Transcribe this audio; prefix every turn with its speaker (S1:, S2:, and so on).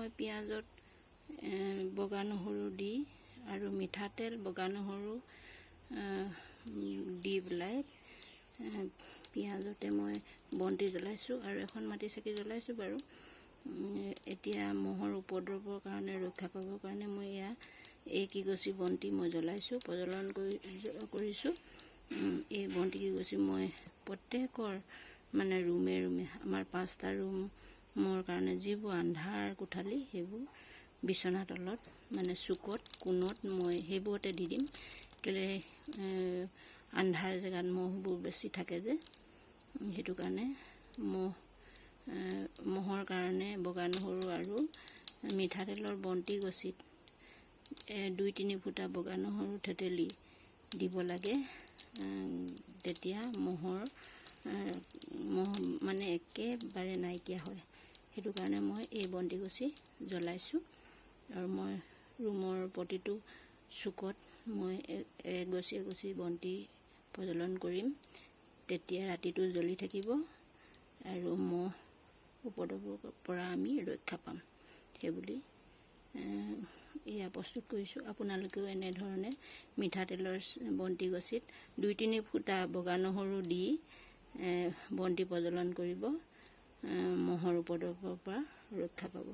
S1: মই পিঁয়াজত বগা নহৰু দি আৰু মিঠাতেল বগা নহৰু দি পেলাই পিঁয়াজতে মই বন্তি জ্বলাইছোঁ আৰু এখন মাটি চাকি জ্বলাইছোঁ বাৰু। এতিয়া মহৰ উপদ্ৰৱৰ কাৰণে ৰক্ষা পাবৰ কাৰণে মই এই কিগছি বন্তি মই জ্বলাইছোঁ, প্ৰজ্বলন কৰিছোঁ। এই বন্তি কিগছি মই প্ৰত্যেকৰ মানে ৰুমে আমাৰ 5টা ৰুমৰ কাৰণে যিবোৰ আন্ধাৰ কোঠালি সেইবোৰ বিচনা তলত মানে চুকত কোণত মই সেইবোৰতে দি দিম। কেলে আন্ধাৰ জেগাত মহবোৰ বেছি থাকে যে, সেইটো কাৰণে মহৰ কাৰণে বগা নহৰু আৰু মিঠাতেলৰ বন্তি গছিত 2-3 ফুটা বগা নহৰু থেতেলি দিব লাগে। তেতিয়া মহ মানে একেবাৰে নাইকিয়া হয়। সেইটো কাৰণে মই এই বন্তি গছি জ্বলাইছোঁ আৰু মই ৰুমৰ প্ৰতিটো চুকত মই এগছি বন্তি প্ৰজ্বলন কৰিম। তেতিয়া ৰাতিটো জ্বলি থাকিব আৰু মহ উপদ্ৰৱৰ পৰা আমি ৰক্ষা পাম। সেইবুলি এয়া প্ৰস্তুত কৰিছোঁ। আপোনালোকেও এনেধৰণে মিঠাতেলৰ বন্তি গছিত 2-3 ফুটা বগা নহৰু দি বন্তি প্ৰজ্বলন কৰিব। মহৰ উপদ্ৰৱৰ পৰা ৰক্ষা পাব।